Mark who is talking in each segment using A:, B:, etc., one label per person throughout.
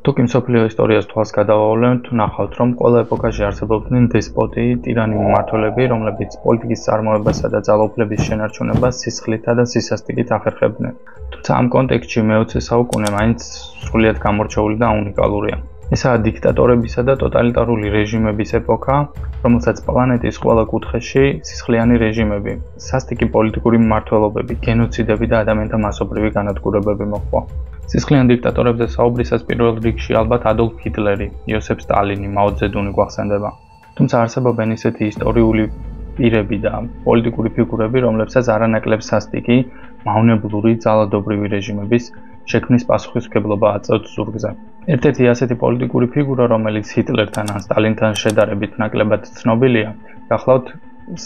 A: თუკი მსოფლიო ისტორიას თვალს გადავავლენთ, ნახავთ, რომ ყველა ეპოქაში არსებობდნენ დესპოტი, ტირანი მმართველები, რომლებიც პოლიტიკის წარმოებასა და ძალაუფლების შენარჩუნებას სისხლითა და სისასტიკით ახერხებდნენ. თუმცა ამ კონტექსტში მე-20 საუკუნე მაინც სრულიად გამორჩეული და უნიკალურია. ესაა დიქტატორებისა და ტოტალიტარული რეჟიმების ეპოქა, რომელსაც პლანეტის ყველა კუთხეში სისხლიანი რეჟიმები, სასტიკი პოლიტიკური მმართველობები, გენოციდები და ადამიანთა მასობრივი განადგურებები მოჰყვა. სისხლიან დიქტატორებზე საუბრისას პირველ რიგში ალბათ ადოლფ ჰიტლერი, იოსებ სტალინი, მაო ძედუნი გვახსენდება. თუმცა არსებობენ ისეთი ისტორიული პირები და პოლიტიკური ფიგურები, რომლებსაც არანაკლებ სასტიკი, მავნებლური, ძალადობრივი რეჟიმების შექმნის პასუხისმგებლობა აწევთ ზურგზე. ერთ-ერთი ასეთი პოლიტიკური ფიგურა, რომელიც ჰიტლერთან ან სტალინთან შედარებით ნაკლებად ცნობილია, გახლავთ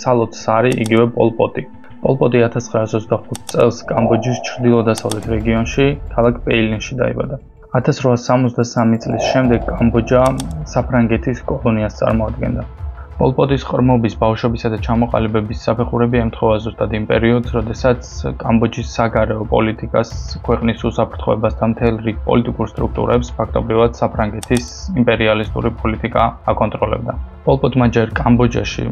A: სალოთ სარი, იგივე პოლ პოტი. პოლ პოტი 1925 წელს კამბოჯის ჩრდილო-დასავლეთ რეგიონში, ქალაქ პეილინში დაიბადა. 1873 წლის შემდეგ კამბოჯა საფრანგეთის კოლონიას წარმოადგენდა. პოლ პოტის ყრმობის, ბავშვობისა და ჩამოყალიბების საფეხურები ემთხვევა ზუსტად იმ პერიოდს, როდესაც კამბოჯის საგარეო პოლიტიკას, ქვეყნის უსაფრთხოებას და მთელ რიგ პოლიტიკურ სტრუქტურებს ფაქტობრივად საფრანგეთის იმპერიალისტური პოლიტიკა აკონტროლებდა. პოლ პოტმა ჯერ კამბოჯაში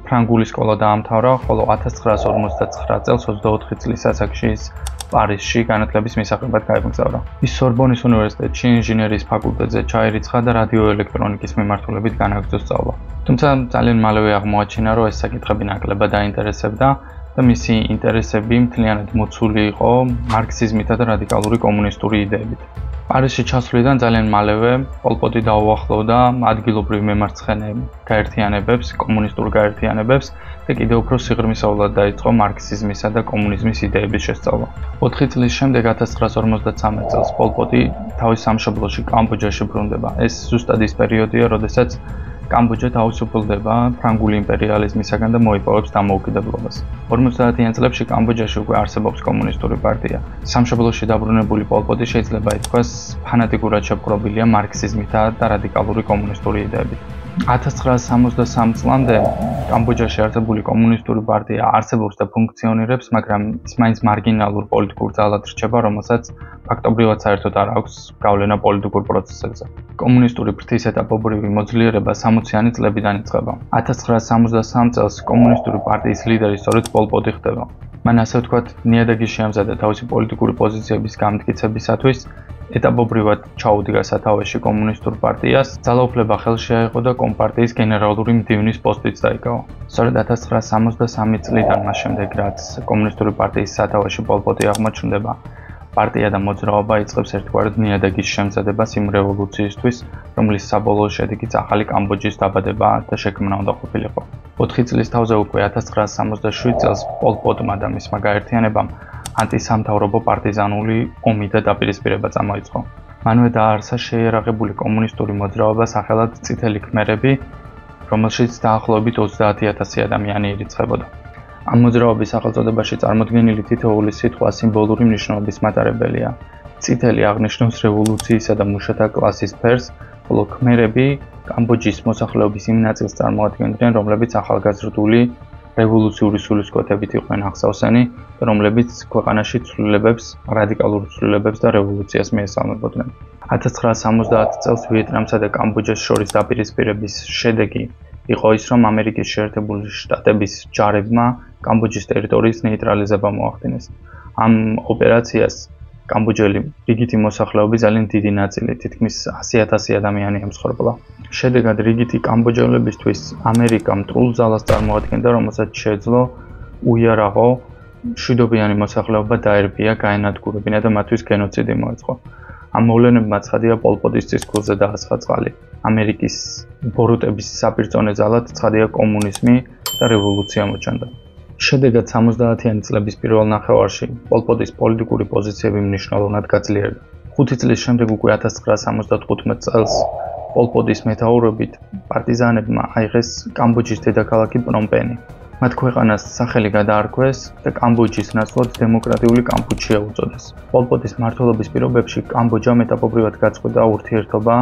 A: ფრანგული სკოლა დაამთავრა, ხოლო 1959 წელს 24 წლის ასაკში პარიზში განათლების მისაღებად გაემგზავრა. ის სორბონის უნივერსიტეტში ინჟინერიის ფაკულტეტზე ჩაირიცხა და რადიოელექტრონიკის მიმართულებით განაგრძო სწავლა. თუმცა ძალიან მალევე აღმოაჩინა, რომ ეს საკითხები ნაკლებად დაინტერესებდა და მისი ინტერესები მთლიანად მოცული იყო მარქსიზმითა და რადიკალური კომუნისტური იდეებით. პარიზში ჩასვლიდან ძალიან მალევე პოლ პოტი დაუახლოვდა ადგილობრივ მემარცხენე გაერთიანებებს, კომუნისტურ გაერთიანებებს და კიდევ უფრო სიღრმისეულად დაიწყო მარქსიზმისა და კომუნიზმის იდეების შესწავლა. 4 წლის შემდეგ 1953 წელს პოლ პოტი თავის სამშობლოში კამბოჯაში ბრუნდება. ეს ზუსტად ის პერიოდია, როდესაც კამბოჯა თავისუფლდება ფრანგული იმპერიალიზმისაგან და მოიპოვებს დამოუკიდებლობას. 50-იან წლებში კამბოჯაში უკვე არსებობს კომუნისტური პარტია. სამშობლოში დაბრუნებული პოლ პოტი შეიძლება ითქვას ფანატიკურად შეპყრობილია მარქსიზმითა და რადიკალური კომუნისტური იდეებით. 1973 წლამდე კამბოჯაში არსებული კომუნისტური პარტია არსებობს და ფუნქციონირებს, მაგრამ ის მაინც მარგინალურ პოლიტიკურ ძალად რჩება, რომელსაც ფაქტობრივად საერთოდ არ აქვს გავლენა პოლიტიკურ პროცესებზე. კომუნისტური ფრთის ეტაპობრივი მოძლიერება 60-იანი წლებიდან იწყება. 1973 წელს კომუნისტური პარტიის ლიდერი სწორედ პოლ პოტი ხდება. მან ასე ვთქვათ, ნიადაგი შეამზადა თავისი პოლიტიკური პოზიციების გამტკიცებისათვის, ეტაპობრივად ჩაუდგა სათავეში კომუნისტურ პარტიას, ძალაუფლება ხელში აიღო და კომპარტიის გენერალური მდივნის პოსტიც დაიკავა. სწორედ 1973 წლიდან მას შემდეგ, რაც კომუნისტური პარტიის სათავეში პოლ პოტი აღმოჩნდება, პარტია და მოძრაობა იწყებს ერთგვარად ნიადაგის შემზადებას იმ რევოლუციისთვის, რომლის საბოლოო შედეგიც ახალი კამბოჯის დაბადება და შექმნა უნდა ყოფილიყო. 4 წლის თავზე უკვე 1967 წელს პოლ პოტმა და მისმა გაერთიანებამ ანტისამთავრობო პარტიზანული ომი და დაპირისპირება წამოიწყო. მანვე დააარსა შეიარაღებული კომუნისტური მოძრაობა სახელად წითელი ქმერები, რომელშიც დაახლოებით 30,000 ადამიანი ირიცხებოდა. ამ მოძრაობის სახელწოდებაში წარმოდგენილი თითოეული სიტყვა სიმბოლური მნიშვნელობის მატარებელია. წითელი აღნიშნავს რევოლუციისა და მუშათა კლასის ფერს, ხოლო ქმერები კამბოჯის მოსახლეობის იმ ნაწილს წარმოადგენდნენ, რომლებიც ახალგაზრდული რევოლუციური სულისკვეთებით იყვნენ აღსავსენი და რომლებიც ქვეყანაში ცვლილებებს, რადიკალურ ცვლილებებს და რევოლუციას მიესალმებოდნენ. 1970 წელს ვიეტნამსა და კამბოჯას შორის დაპირისპირების შედეგი იყო ის, რომ ამერიკის შეერთებული შტატების ჯარებმა კამბოჯის ტერიტორიის ნეიტრალიზება მოახდინეს. ამ ოპერაციას კამბოჯელი რიგითი მოსახლეობის ძალიან დიდი ნაწილი, თითქმის 100,000 ადამიანი ემსხვერპლა. შედეგად რიგითი კამბოჯელებისთვის ამერიკა მტრულ ძალას წარმოადგენდა, რომელსაც შეეძლო უიარაღო მშვიდობიანი მოსახლეობა დაერბია, გაენადგურებინა და მათთვის გენოციდი მოეწყო. ამ მოვლენებმა ცხადია პოლ პოტის ცისკურზე დაასხა წყალი. ამერიკის ბოროტების საპირწონე ძალად ცხადია კომუნიზმი და რევოლუცია მოჩანდა. შედეგად 70-იანი წლების პირველ ნახევარში პოლ პოტის პოლიტიკური პოზიციები მნიშვნელოვნად გაძლიერდა. 5 წლის შემდეგ უკვე 1975 წელს პოლ პოტის მეთაურობით პარტიზანებმა აიღეს კამბოჯის დედაქალაქი პრომპენი. მათ ქვეყანას სახელი გადაარქვეს და კამბოჯის ნაცვლად დემოკრატიული კამპუჩია უწოდეს. პოლ პოტის მმართველობის პირობებში კამბოჯამ ეტაპობრივად გაწყვეტა ურთიერთობა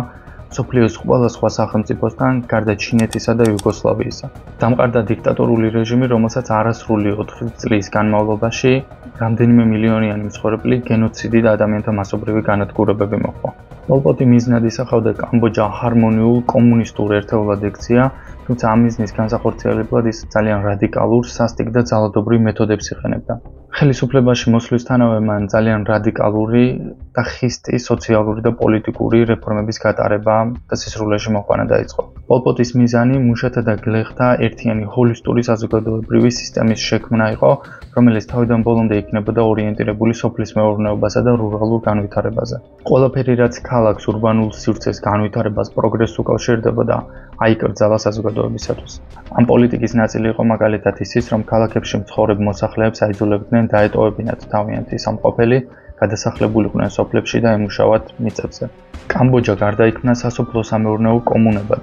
A: მსოფლიოს ყველა სხვა სახელმწიფოსთან, გარდა ჩინეთისა და იუგოსლავიისა. დამყარდა დიქტატორული რეჟიმი, რომელსაც არასრული 4 წლის განმავლობაში რამდენიმე მილიონიანი მცხოვრებლი გენოციდი და ადამიანთა მასობრივი განადგურებები მოჰყვა. პოლპოტი მიზნად ისახავდა კამბოჯა ჰარმონიულ კომუნისტურ ერთეულად ექცია, თუმცა ამ მიზნის განსახორციელებლად ის ძალიან რადიკალურ, სასტიკ და ძალადობრივ მეთოდებს იყენებდა. ხელისუფლებაში მოსვლისთანავე მან ძალიან რადიკალური და ხისტი სოციალური და პოლიტიკური რეფორმების გატარება და სისრულეში მოყვანა დაიწყო. პოლპოტის მიზანი მუშათა და გლეხთა ერთიანი ჰოლისტური საზოგადოებრივი სისტემის შექმნა იყო, რომელიც თავიდან ბოლომდე იქნებოდა ორიენტირებული სოფლის მეურნეობასა და რურალურ განვითარებაზე. ყველაფერი, რაც ქალაქს ურბანულ სივრცეს განვითარებას პროგრესს უკავშირდებოდა, აიკრძალა საზოგადოებისათვის. ამ პოლიტიკის ნაწილი იყო მაგალითად ისიც, რომ ქალაქებში მცხოვრებ მოსახლეებს აიძულებდნენ დაეტოვებინათ თავიანთი სამყოფელი, გადასახლებულიყვნენ სოფლებში და ემუშავათ მიწებზე. კამბოჯა გარდაიქმნა სასოფლო-სამეურნეო კომუნებად.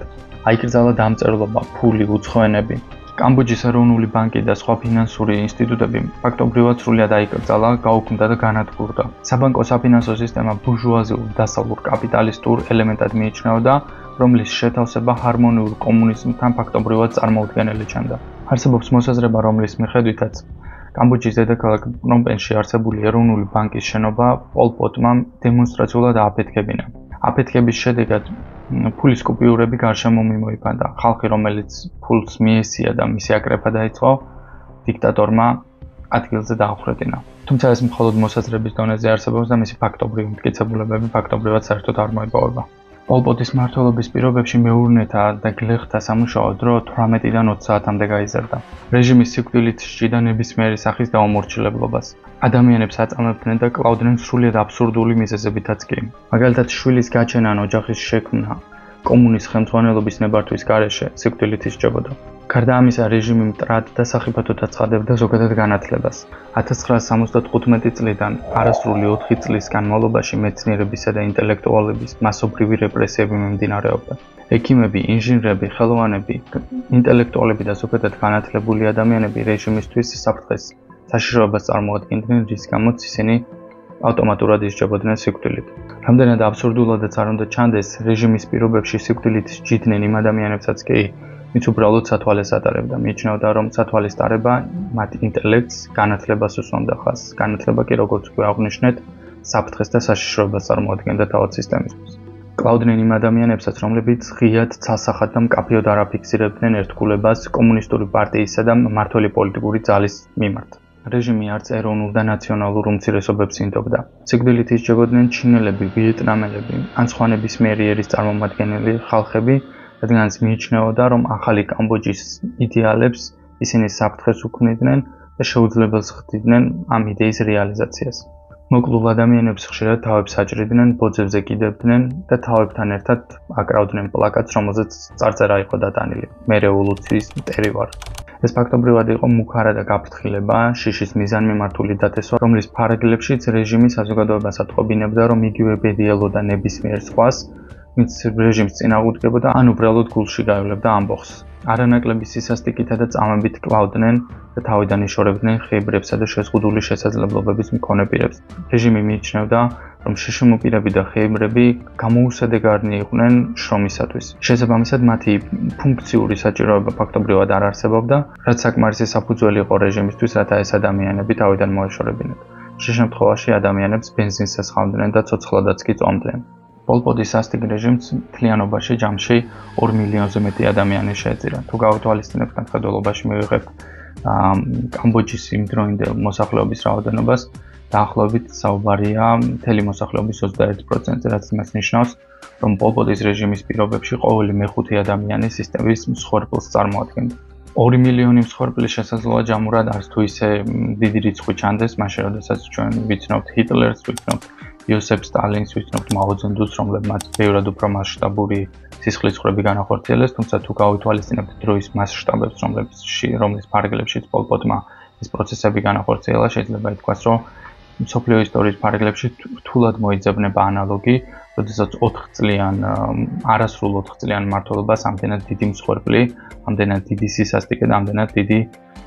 A: აიკრძალა დამწერლობა, ფული, უცხოენები. კამბოჯის ეროვნული ბანკი და სხვა ფინანსური ინსტიტუტები ფაქტობრივად სრულად აიკრძალა, გაუქმდა და განადგურდა. საბანკო საფინანსო სისტემა ბურჟუაზიულ დასავლურ კაპიტალისტურ ელემენტად მიიჩნეოდა, რომლის შეთავსება ჰარმონიურ კომუნიზმთან ფაქტობრივად წარმოუდგენელი ჩანდა. არსებობს მოსაზრება, რომლის მიხედვითაც კამბოჯის დედაქალაქ პნომპენში არსებული ეროვნული ბანკის შენობა პოლპოტმა დემონსტრაციულად ააფეთქებინა. აფეთქების შედეგად ფულის კუპიურები გარშემო მიმოიფანტა. ხალხი, რომელიც ფულს მიესია და მისი აკრეფა დაიწყო, დიქტატორმა ადგილზე დაახვრეტინა. თუმცა ეს მხოლოდ მოსაზრების დონეზე არსებობს და მისი ფაქტობრივი მტკიცებულებები ფაქტობრივად საერთოდ არ მოიპოვება. პოლპოტის მმართველობის პირობებში მეურნეთა და გლეხთა სამუშაო დრო 18-დან 20 საათამდე გაიზარდა. რეჟიმის სიკვდილით სჯიდა ნებისმიერი სახის დაუმორჩილებლობას. ადამიანებს აწამებდნენ და კლავდნენ სრულიად აბსურდული მიზეზებითაც კი. მაგალითად, შვილის გაჩენა ან ოჯახის შექმნა კომუნის ხელმძღვანელობის ნებართვის გარეშე სიკვდილით ისჯებოდა. გარდა ამისა, რეჟიმი მტრად და სახიფათოდ აცხადებდა ზოგადად განათლებას. 1975 წლიდან არასრული 4 წლის განმავლობაში მეცნიერებისა და ინტელექტუალების მასობრივი რეპრესიები მიმდინარეობდა. ექიმები, ინჟინრები, ხელოვანები, ინტელექტუალები და ზოგადად განათლებული ადამიანები რეჟიმისთვის საფრთხეს საშიშროებას წარმოადგენდნენ, რის გამოც ისინი ავტომატურად ისჯებოდნენ სიკვდილით. რამდენად აბსურდულადაც არ უნდა ჩანდეს, რეჟიმის პირობებში სიკვდილით სჯიდნენ იმ ადამიანებსაც კი, ვინც უბრალოდ სათვალეს ატარებდა. მიიჩნეოდა, რომ სათვალის ტარება მათ ინტელექტს, განათლებას უსვამდა ხაზს. განათლება კი, როგორც გვაღვნიშნეთ, საფრთხეს და საშიშროებას წარმოადგენდა თავად სისტემისთვის. კლავდნენ იმ ადამიანებსაც, რომლებიც ღიად, ცალსახად და მკაფიოდ არ აფიქსირებდნენ ერთგულებას კომუნისტური პარტიისა და მმართველი პოლიტიკური ძალის მიმართ. რეჟიმი არც ეროვნულ და ნაციონალურ უმცირესობებს ინდობდა. სიკვდილით ისჯებოდნენ ჩინელები, ვიეტნამელები, ან სხვა ნებისმიერი ერის წარმომადგენელი ხალხები, რადგანაც მიიჩნეოდა, რომ ახალი კამბოჯის იდეალებს ისინი საფრთხეს უქმნიდნენ და შეუძლებელს ხდიდნენ ამ იდეის რეალიზაციას. მოკლულ ადამიანებს ხშირად თავებს აჭრიდნენ, ბოძებზე კიდებდნენ და თავებთან ერთად აკრავდნენ პლაკატს, რომელზეც წარწერა იყო დატანილი: მე რევოლუციის მტერი ვარ. ეს ფაქტობრივად იყო მუქარა და გაფრთხილება, შიშის მიზანმიმართული დათესვა, რომლის ფარგლებშიც რეჟიმი საზოგადოებას ატყობინებდა, რომ იგივე ბედიელოდა ნებისმიერ სხვას, ვინც რეჟიმს წინააღმდეგებოდა, ან უბრალოდ გულში გაევლებდა ამბოხს. არანაკლები სისასტიკითა და წამებით კლავდნენ და თავიდან იშორებდნენ ხეიბრებსა და შეზღუდული შესაძლებლობების მქონე პირებს. რეჟიმი მიიჩნევდა, რომ შიშმოპირები და ხეიბრები გამოუსადეგარნი იყვნენ შრომისათვის. შესაბამისად, მათი ფუნქციური საჭიროება ფაქტობრივად არ არსებობდა, რაც საკმარისი საფუძველი იყო რეჟიმისთვის, რათა ეს ადამიანები თავიდან მოეშორებინათ. შე შემთხვევაში ადამიანებს ბენზინს ესხამდნენ და ცოცხლადაც კი წვამდნენ. პოლპოტის სასტიკ რეჟიმს მთლიანობაში ჯამში 2 მილიონზე მეტი ადამიანი შეეწირა. თუ გავუთვალისწინებთ განხილველობაში მივიღებთ კამბოჯის იმდროინდელ მოსახლეობის რაოდენობას, დაახლოებით საუბარია მთელი მოსახლეობის 21%-ზე, რაც იმას ნიშნავს, რომ პოლპოტის რეჟიმის პირობებში ყოველი მეხუთე ადამიანი სისტემის მსხვერპლს წარმოადგენდა. 2 მილიონი მსხვერპლის შესაძლოა ჯამურად არც თუ ისე დიდი რიცხვი ჩანდეს, მაშინ როდესაც ჩვენ ვიცნობთ ჰიტლერს, ვიცნობთ იოსებ სტალინს, ვიცნობთ მაო ძედუნგს, რომლებმაც ბევრად უფრო მასშტაბური სისხლისღვრები განახორციელეს, თუმცა თუ გავითვალისწინებთ დროის მასშტაბებს, რომლის ფარგლებშიც პოლპოტმა ეს პროცესები განახორციელა, შეიძლება ითქვას, რომ მსოფლიო ისტორიის ფარგლებში რთულად მოიძებნება ანალოგი, როდესაც 4 წლიან, არასრულ 4 წლიან მმართველობას ამდენად დიდი მსხვერპლი, ამდენად დიდი სისასტიკე და ამდენად დიდი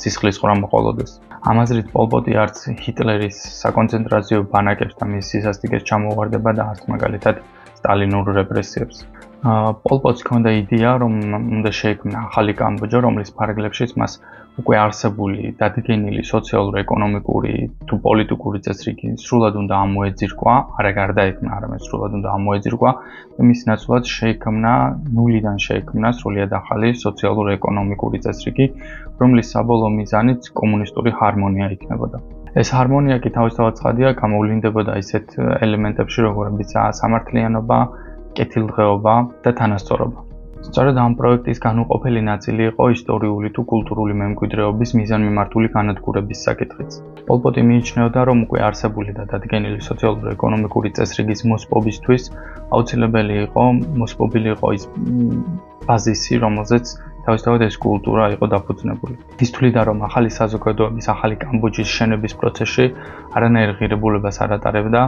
A: სისხლისღვრა მოყოლოდეს. ამაზრით პოლპოტი არც ჰიტლერის საკონცენტრაციო ბანაკებს და მის სისასტიკეს ჩამოუვარდება და არც მაგალითად სტალინურ რეპრესიებს. პოლპოტს ჰქონდა იდეა, რომ უნდა შეექმნა ახალი კამბოჯა, რომლის ფარგლებშიც მას უკვე არსებული დადგენილი სოციალურ-ეკონომიკური თუ პოლიტიკური წესრიგი სრულად უნდა ამოეძირკვა, არა გარდაექმნა, არამედ სრულად უნდა ამოეძირკვა და მის ნაცვლად ნულიდან შეიქმნა სრულიად ახალი სოციალურ-ეკონომიკური წესრიგი, რომლის საბოლოო მიზანიც კომუნისტური ჰარმონია იქნებოდა. ეს ჰარმონია კი თავისთავად ცხადია გამოვლინდებოდა ისეთ ელემენტებში, როგორებიცაა სამართლიანობა, კეთილდღეობა და თანასწორობა. სწორედ ამ პროექტის განუყოფელი ნაწილი იყო ისტორიული თუ კულტურული მემკვიდრეობის მიზანმიმართული განადგურების საკითხიც. პოლ პოტი მიიჩნეოდა, რომ უკვე არსებული და დადგენილი სოციალურ-ეკონომიკური წესრიგის მოსპობისთვის აუცილებელი იყო მოსპობილი იყო ის ბაზისი, რომელზეც თავისთავად ეს კულტურა იყო დაფუძნებული. ის თვლიდა, რომ ახალი საზოგადოების, ახალი კამბოჯის შენების პროცესში არანაირ ღირებულებას არ ატარებდა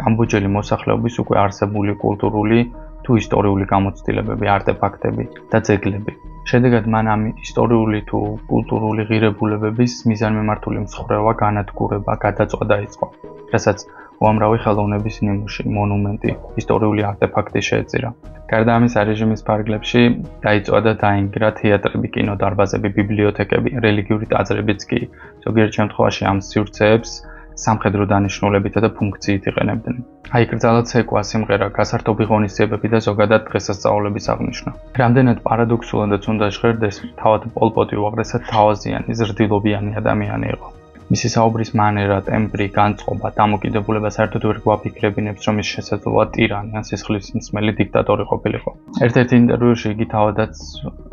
A: კამბოჯელი მოსახლეობის უკვე არსებული კულტურული თუ ისტორიული გამოცდილებები, არტეფაქტები და ძეგლები. შედეგად მან ამ ისტორიული თუ კულტურული ღირებულებების მიზანმიმართული მსხვერპლობა, განადგურება, გადაწყვეტა დაიწყო, რასაც უამრავი ხელოვნების ნიმუში, მონუმენტი, ისტორიული არტეფაქტი შეეწირა. გარდა ამისა, რეჟიმის ფარგლებში დაიწვა და დაინგრა თეატრები, კინოდარბაზები, ბიბლიოთეკები, რელიგიური ტაძრებიც კი ზოგიერთ შემთხვევაში ამ სივრცეებს სამხედრო დანიშნულებითა და ფუნქციით იყენებდნენ. აიკრძალა ცეკვა, სიმღერა, გასართობი ღონისძიებები და ზოგადად დღესასწაულების აღნიშვნა. რამდენად პარადოქსულადაც უნდა ჟღერდეს, თავად პოლ პოტი უაღრესად თავაზიანი, ზრდილობიანი ადამიანი იყო. მისი საუბრის მანერა, ტემბრი, განწყობა, დამოკიდებულება საერთოდ ვერ გვაფიქრებინებს, რომ ის შესაძლოა ტირანი ან სისხლისმცემელი დიქტატორი ყოფილიყო. ერთ-ერთი ინტერვიუში იგი თავადაც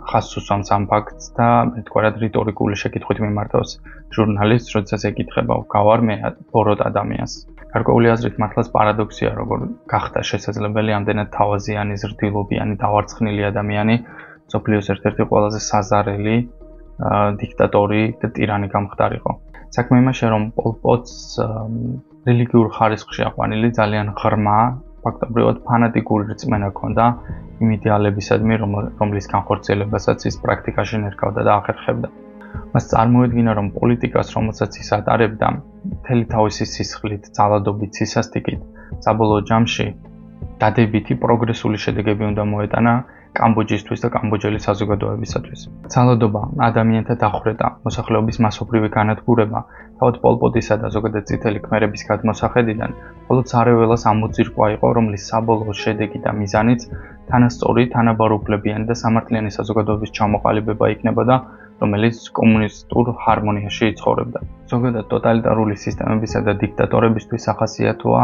A: ხაზს უსვამს ამ ფაქტს და მეტყვარად რიტორიკული შეკითხვით მიმართავს ჟურნალისტს, როდესაც ეკითხება, გავარ მე ბოროტ ადამიანს. გარკვეული აზრით მართლაც პარადოქსია, როგორ გახდა შესაძლებელი ამდენად თავაზიანი, ზრდილობიანი, დავარცხნილი ადამიანი მსოფლიოს ერთ-ერთი ყველაზე საზარელი დიქტატორი და ტირანი გამხდარიყო. საქმე იმაშია, რომ პოლ პოტს რელიგიურ ხარისხში აყვანილი ძალიან ღრმა, ფაქტობრივად ფანატიკური რწმენა ჰქონდა იმ იდეალებისადმი, რომლის განხორციელებასაც ის პრაქტიკაში ნერგავდა და ახერხებდა. მას წარმოედგინა, რომ პოლიტიკას, რომელსაც ის ატარებდა, მთელი თავისი სისხლით, ძალადობით, სისასტიკით, საბოლოო ჯამში დადებითი პროგრესული შედეგები უნდა მოეტანა კამბოჯისთვის და კამბოჯელი საზოგადოებისათვის. ძალადობა, ადამიანთა დახვრეტა, მოსახლეობის მასობრივი განადგურება, თავად პოლ პოტისა და ზოგადად წითელი ქმერების გადმოსახედიდან, მხოლოდ სარეველას ამოძირკვა იყო, რომლის საბოლოო შედეგი და მიზანიც თანასწორი, თანაბარუფლებიანი და სამართლიანი საზოგადოების ჩამოყალიბება იქნებოდა, რომელიც კომუნისტურ ჰარმონიაში იცხოვრებდა. ზოგადად ტოტალიტარული სისტემებისა და დიქტატორებისთვის ახასიათოა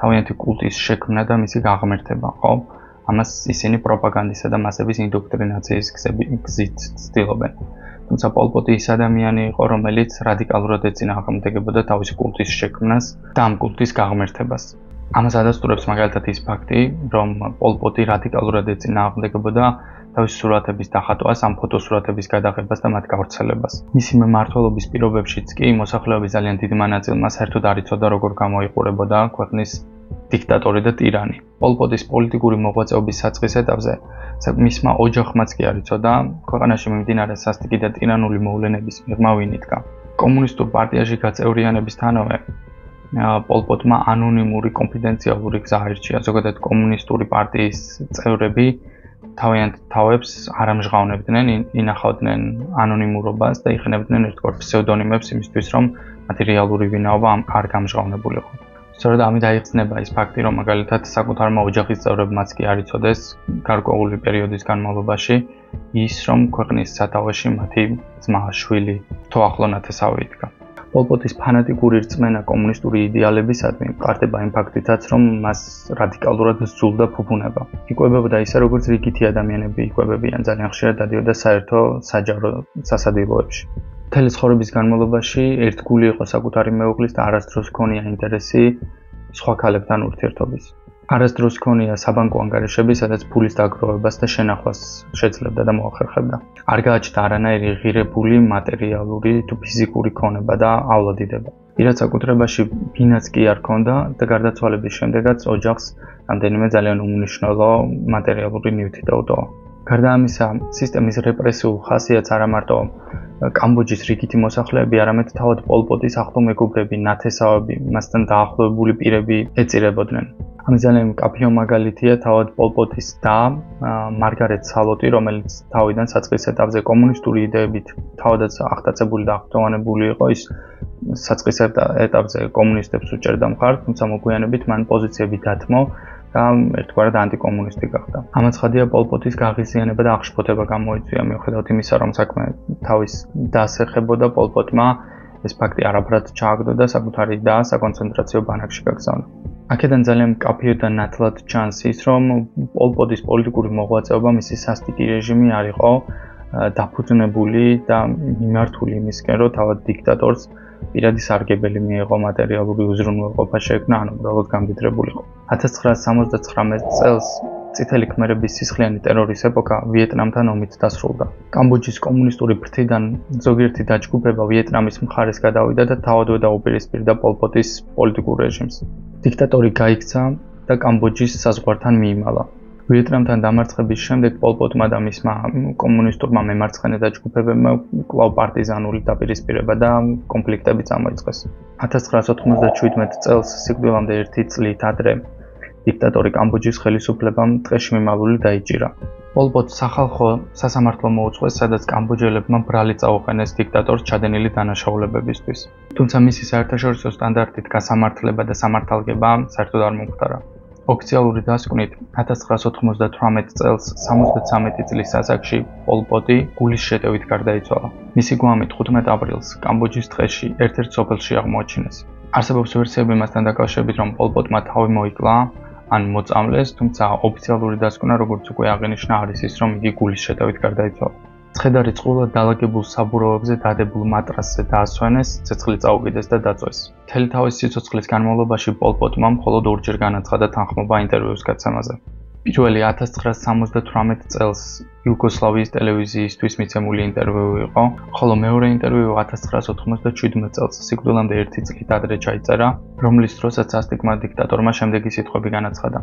A: თავიანთი კულტის შექმნა და მისი გაღმერთება, ხო? ამას ისინი პროპაგანდისა და მასების ინდოქტრინაციის გზით ცდილობენ. თუმცა პოლ პოტი ის ადამიანი იყო, რომელიც რადიკალურად ეწინააღმდეგებოდა თავისი კულტის შექმნას და ამ კულტის გაღმერთებას. ამას ადასტურებს მაგალითად ის ფაქტი, რომ პოლ პოტი რადიკალურად ეწინააღმდეგებოდა თავისი სურათების დახატვას, ამ ფოტოსურათების გადაღებას და მათ გავრცელებას. მისი მმართველობის პირობებშიც კი მოსახლეობის ძალიან დიდმა ნაწილმა საერთოდ არ იცოდა, როგორ გამოიყურებოდა ქვეყნის დიქტატორი და ტირანი. პოლ პოტის პოლიტიკური მოღვაწეობის საწყის ეტაპზე მისმა ოჯახმაც კი არ იცოდა ქვეყანაში მიმდინარე სასტიკი და ტირანული მოვლენების მიღმა ვინ იდგა. კომუნისტურ პარტიაში გაწევრიანებისთანავე პოლ პოტმა ანონიმური კონფიდენციალური გზა აირჩია. ზოგადად კომუნისტური პარტიის წევრები თავიანთ თავებს არ ამჟღავნებდნენ, ინახავდნენ ანონიმურობას და იყენებდნენ ერთგვარ ფსევდონიმებს იმისთვის, რომ მათი რეალური ვინაობა არ გამჟღავნებულიყო. სწორედ ამით აიხსნება ის ფაქტი, რომ მაგალითად საკუთარმა ოჯახის წევრებმაც კი არ იცოდეს გარკვეული პერიოდის განმავლობაში ის, რომ ქვეყნის სათავეში მათი ძმა, შვილი თუ ახლო ნათესავი იდგა. პოლ პოტის ფანატიკური რწმენა კომუნისტური იდეალებისადმი მყარდება იმ ფაქტითაც, რომ მას რადიკალურად სძულდა ფუფუნება. იკვებებოდა ისე, როგორც რიგითი ადამიანები იკვებებიან, ძალიან ხშირად დადიოდა საერთო საჯარო სასადილოებში. მთელი ცხოვრების განმავლობაში ერთგული იყო საკუთარი მეუღლის და არასდროს ჰქონია ინტერესი სხვა ქალებთან ურთიერთობის. არასდროს ჰქონია საბანკო ანგარიშები, სადაც ფულის დაგროვებას და შენახვას შეძლებდა და მოახერხებდა. არ გააჩნდა არანაირი ღირებული, მატერიალური თუ ფიზიკური ქონება და ავლადიდება. პირად საკუთრებაში ვინაც კი არ ჰქონდა და გარდაცვალების შემდეგაც ოჯახს რამდენიმე ძალიან უმნიშვნელო მატერიალური ნივთი დაუტოვა. გარდა ამისა, სისტემის რეპრესიულ ხასიათს არა მარტო კამბოჯის რიგითი მოსახლეები, არამედ თავად პოლ პოტის ახლო მეგობრები, ნათესავები, მასთან დაახლოებული პირები ეწირებოდნენ. ამის ძალიან მკაფიო მაგალითია თავად პოლ პოტის და მარგარეტ სალოტი, რომელიც თავიდან საწყის ეტაპზე კომუნისტური იდეებით თავადაც აღტაცებული და აღფრთოვანებული იყო, ის საწყის ეტაპზე კომუნისტებს უჭერდა მხარს, თუმცა მოგვიანებით მან პოზიციები დათმო და ერთგვარად ანტიკომუნისტი გახდა. ამაც ხადია პოლ პოტის გაღიზიანება და აღშფოთება გამოიწვია, მიუხედავად იმისა, რომ საქმე თავის დას ეხებოდა, პოლ პოტმა ეს ფაქტი არაფრად ჩააგდო და საკუთარი და საკონცენტრაციო ბანაკში გაგზავნა. აქედან ძალიან მკაფიო და ნათლად ჩანს ის, რომ პოლ პოტის პოლიტიკური მოღვაწეობა მისი სასტიკი რეჟიმი არ იყო დაფუძნებული და მიმართული იმისკენ, რომ თავად დიქტატორს პირადი სარგებელი მიეღო, მატერიალური უზრუნველყოფა შეექმნა, ან უბრალოდ გამდიდრებულიყო. 1979 წელს წითელი ქმერების სისხლიანი ტერორის ეპოქა ვიეტნამთან ომით დასრულდა. კამბოჯის კომუნისტური ფრთიდან ზოგიერთი დაჯგუფება ვიეტნამის მხარეს გადავიდა და თავადვე დაუპირისპირდა პოლ პოტის პოლიტიკურ რეჟიმს. დიქტატორი გაიქცა და კამბოჯის საზღვართან მიიმალა. ვიეტნამთან დამარცხების შემდეგ პოლ პოტმა და მისმა კომუნისტურმა მემარცხენე დაჯგუფებებმა კვლავ პარტიზანული დაპირისპირება და კონფლიქტები წამოიწყეს. 1997 წელს სიკვდილამდე 1 წლით ადრე დიქტატორი კამბოჯის ხელისუფლებამ ტყეში მიმალული დაიჭირა. პოლ პოტს სახალხო სასამართლო მოუწყვეს, სადაც კამბოჯელებმა ბრალი წაუყენეს დიქტატორს ჩადენილი დანაშაულებებისთვის. თუმცა მისი საერთაშორისო სტანდარტით გასამართლება და სამართალგება საერთოდ არ მომხდარა. ოფიციალური დასკვნით 1998 წელს 73 წლის ასაკში პოლ პოტი გულის შეტევით გარდაიცვალა. მისი გვამით 15 აპრილს კამბოჯის ტყეში ერთ-ერთ სოფელში აღმოაჩინეს. არსებობს ვერსიები მასთან დაკავშირებით, რომ პოლ პოტმა თავი მოიკლა ან მოწამლეს, თუმცა ოფიციალური დასკვნა, როგორც უკვე აღინიშნა, არის ის, რომ იგი გულის შეტევით გარდაიცვალა. ცხედარი წყვილად დალაგებულ საბურავებზე დადებულ მატრასზე დაასვენეს, ცეცხლი წაუკიდეს და დაწვეს. მთელი თავის სიცოცხლის განმავლობაში პოლ პოტმა მხოლოდ ორჯერ განაცხადა თანხმობა ინტერვიუს გაცემაზე. პირველი 1978 წელს იუგოსლავიის ტელევიზიისთვის მიცემული ინტერვიუ იყო, ხოლო მეორე ინტერვიუ 1997 წელს სიკვდილამდე 1 წლით ადრე ჩაიწერა, რომლის დროსაც ასტიკმა დიქტატორმა შემდეგი სიტყვები განაცხადა.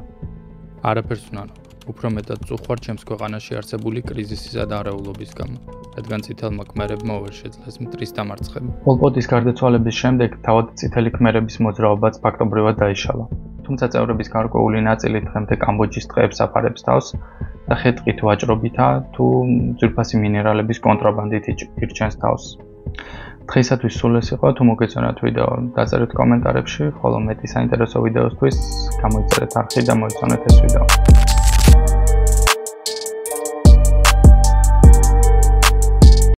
B: არაფერს ვნანო. უფრო მეტად წუხوار ჩემს ქვეყანაში არსებული კრიზისისა და არეულობის გამო, რადგან წითელმა ქმერებმა ვერ შეძლეს მტრის დამარცხება.
A: პოლ პოტის გარდაცვალების შემდეგ თავად წითელი ქმერების მოძრაობაც ფაქტობრივად დაიშალა. თუმცა წევრების გარკვეული ნაწილი დღემდე კამბოჯის ტყეებს აფარებს თავს და ხე-ტყით ვაჭრობითა თუ ძვირფასი მინერალების კონტრაბანდით ირჩენს თავს. დღეისათვის სულ ეს იყო, თუ მოგეწონათ ვიდეო, დაწერეთ კომენტარებში, ხოლო მეტი საინტერესო ვიდეოსთვის გამოიწერეთ არხი და მოიწონეთ ეს ვიდეო.